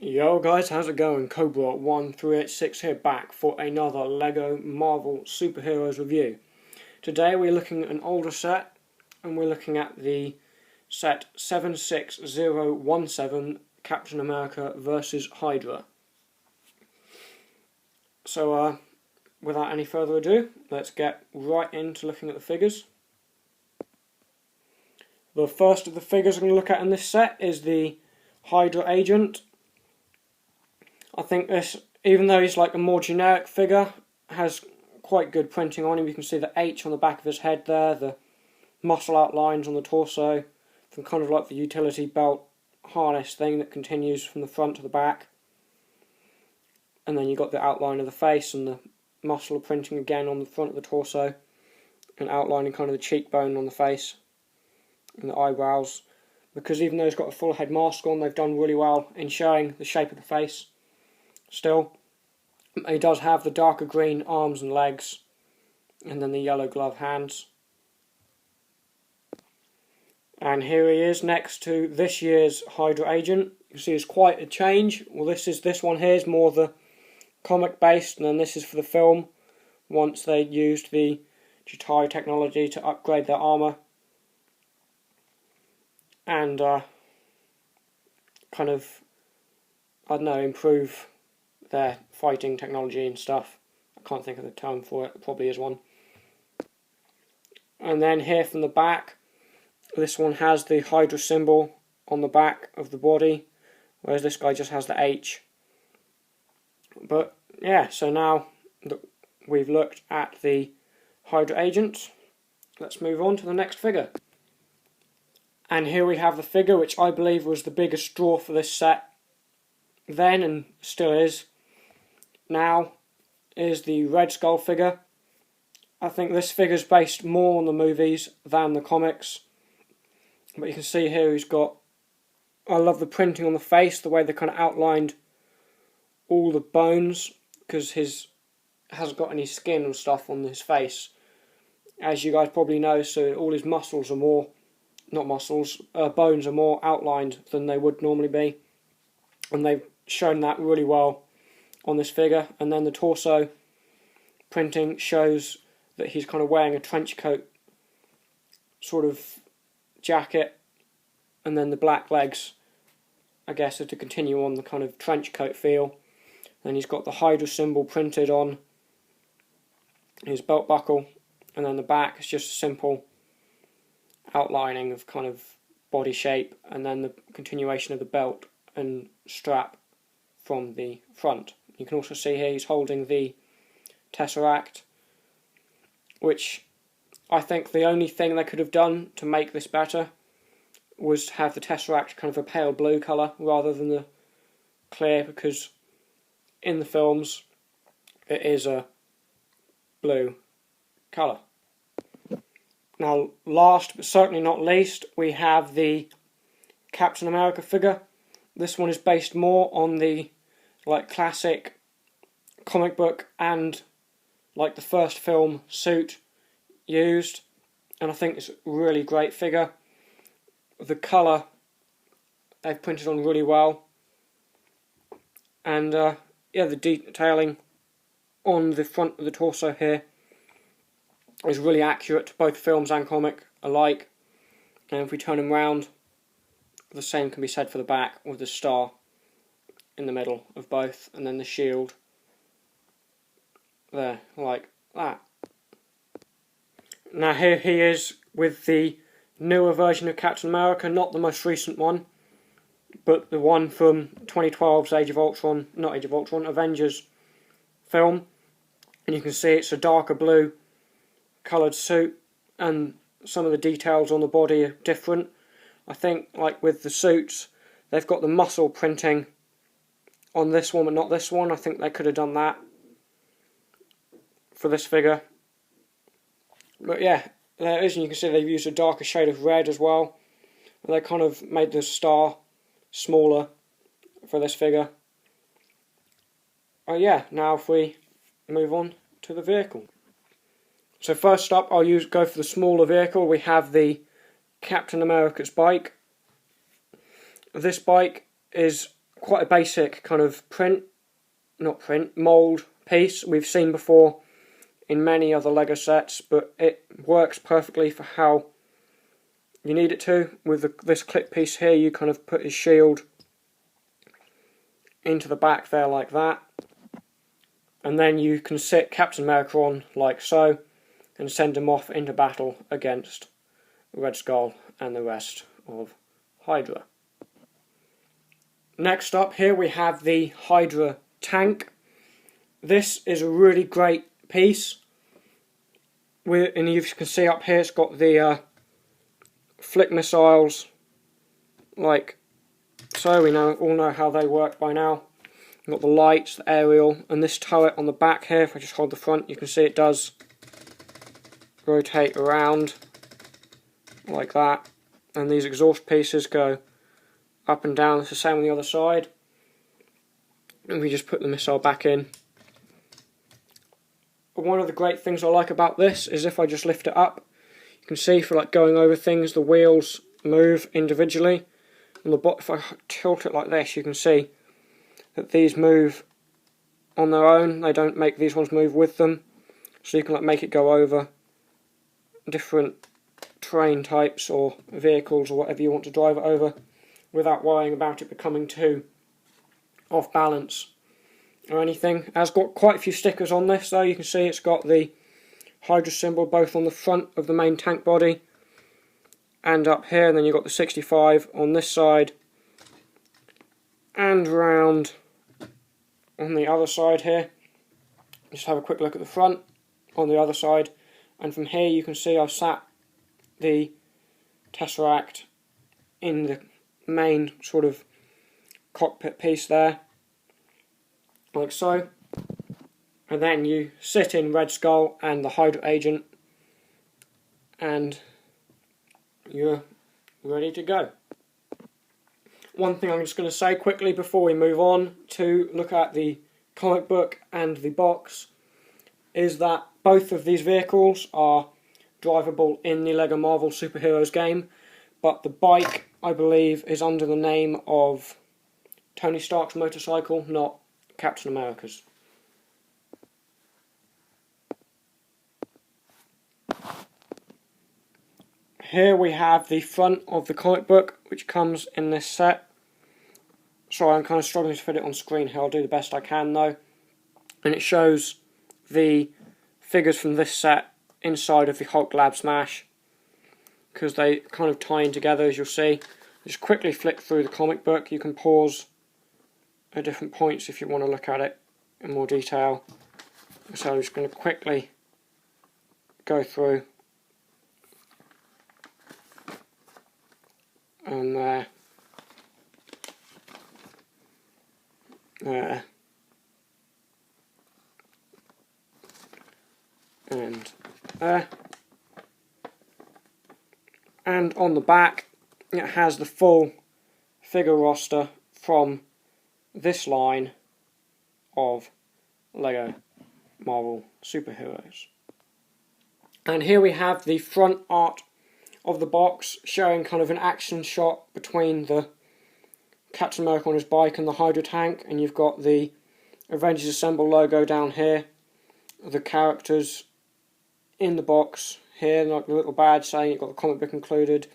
Yo guys, how's it going? Cobra1386 here, back for another LEGO Marvel Superheroes review. Today we're looking at an older set, and we're looking at the set 76017, Captain America vs. Hydra. So without any further ado, let's get right into looking at the figures. The first of the figures I'm going to look at in this set is the Hydra agent. I think this, even though he's like a more generic figure, has quite good printing on him. You can see the H on the back of his head there, the muscle outlines on the torso, from kind of like the utility belt harness thing that continues from the front to the back. And then you've got the outline of the face and the muscle printing again on the front of the torso, and outlining kind of the cheekbone on the face and the eyebrows. Because even though he's got a full head mask on, they've done really well in showing the shape of the face. Still, he does have the darker green arms and legs, and then the yellow glove hands. And here he is next to this year's Hydra agent. You can see it's quite a change. Well, this one here is more the comic based, and then this is for the film. Once they used the Hydra technology to upgrade their armor and kind of, I don't know, improve their fighting technology and stuff. I can't think of the term for it. There probably is one. And then here from the back, this one has the Hydra symbol on the back of the body, whereas this guy just has the H. But yeah, so now that we've looked at the Hydra agent, let's move on to the next figure. And here we have the figure which I believe was the biggest draw for this set then, and still is now, is the Red Skull figure. I think this figure is based more on the movies than the comics. But you can see here he's got, I love the printing on the face, the way they kind of outlined all the bones, because his hasn't got any skin and stuff on his face, as you guys probably know. So all his muscles are more, not muscles, bones are more outlined than they would normally be, and they've shown that really well on this figure. And then the torso printing shows that he's kind of wearing a trench coat sort of jacket, and then the black legs, I guess, are to continue on the kind of trench coat feel. Then he's got the Hydra symbol printed on his belt buckle, and then the back is just a simple outlining of kind of body shape, and then the continuation of the belt and strap from the front. You can also see here he's holding the Tesseract, which I think the only thing they could have done to make this better was have the Tesseract kind of a pale blue colour rather than the clear, because in the films it is a blue colour. Now, last but certainly not least, we have the Captain America figure. This one is based more on the classic comic book and like the first film suit used, and I think it's a really great figure. The colour they've printed on really well, and yeah, the detailing on the front of the torso here is really accurate to both films and comic alike. And if we turn him round, the same can be said for the back, with the star in the middle of both, and then the shield there, like that. Now here he is with the newer version of Captain America, not the most recent one, but the one from 2012's Avengers film. And you can see it's a darker blue coloured suit, and some of the details on the body are different. I think, like with the suits, they've got the muscle printing on this one but not this one. I think they could have done that for this figure. But yeah, there it is, and you can see they've used a darker shade of red as well. And they kind of made the star smaller for this figure. Oh yeah, now if we move on to the vehicle. So first up, I'll go for the smaller vehicle. We have the Captain America's bike. This bike is quite a basic kind of mould piece we've seen before in many other Lego sets, but it works perfectly for how you need it to. With this clip piece here, you kind of put his shield into the back there like that, and then you can sit Captain America on like so and send him off into battle against Red Skull and the rest of Hydra. Next up here we have the Hydra tank. This is a really great piece. And you can see up here it's got the flick missiles like so. We all know how they work by now. You've got the lights, the aerial, and this turret on the back here. If I just hold the front, you can see it does rotate around like that, and these exhaust pieces go up and down. It's the same on the other side, and we just put the missile back in. But one of the great things I like about this is if I just lift it up, you can see for like going over things, the wheels move individually. On the bottom, if I tilt it like this, you can see that these move on their own. They don't make these ones move with them, so you can like make it go over different terrain types or vehicles or whatever you want to drive it over without worrying about it becoming too off balance or anything. It has got quite a few stickers on this though. You can see it's got the Hydra symbol both on the front of the main tank body and up here, and then you've got the 65 on this side and round on the other side here. Just have a quick look at the front on the other side, and from here you can see I've sat the Tesseract in the main sort of cockpit piece there, like so, and then you sit in Red Skull and the Hydra agent and you're ready to go. One thing I'm just going to say quickly before we move on to look at the comic book and the box is that both of these vehicles are drivable in the LEGO Marvel Superheroes game, but the bike, I believe, is under the name of Tony Stark's motorcycle, not Captain America's. Here we have the front of the comic book, which comes in this set. Sorry, I'm kind of struggling to fit it on screen here. I'll do the best I can though. And it shows the figures from this set inside of the Hulk Lab Smash, because they kind of tie in together, as you'll see. Just quickly flick through the comic book. You can pause at different points if you want to look at it in more detail. So I'm just going to quickly go through. And there, and there, and on the back it has the full figure roster from this line of LEGO Marvel Superheroes. And here we have the front art of the box, showing kind of an action shot between the Captain America on his bike and the Hydra tank, and you've got the Avengers Assemble logo down here, the characters in the box here, like the little badge saying you've got the comic book included,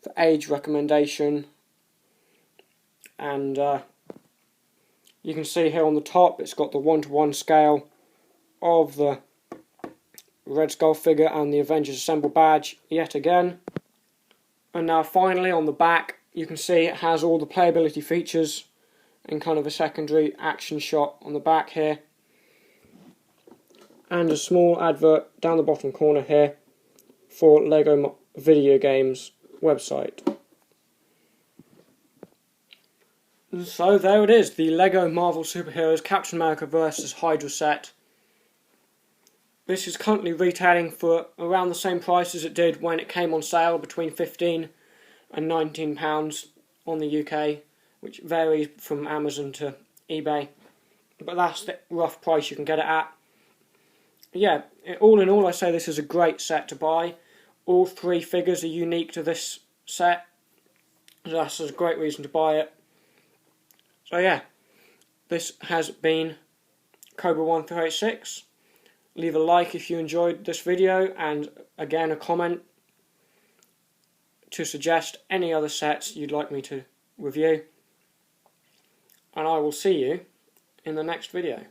the age recommendation, and you can see here on the top it's got the 1:1 scale of the Red Skull figure and the Avengers Assemble badge yet again. And now finally on the back you can see it has all the playability features in kind of a secondary action shot on the back here, and a small advert down the bottom corner here for LEGO Video Games website. So there it is, the LEGO Marvel Superheroes Captain America vs Hydra set. This is currently retailing for around the same price as it did when it came on sale, between £15 and £19 on the UK, which varies from Amazon to eBay. But that's the rough price you can get it at. Yeah, all in all, I say this is a great set to buy. All three figures are unique to this set, so that's a great reason to buy it. So yeah, this has been Cobra 1386. Leave a like if you enjoyed this video, and again a comment to suggest any other sets you'd like me to review. And I will see you in the next video.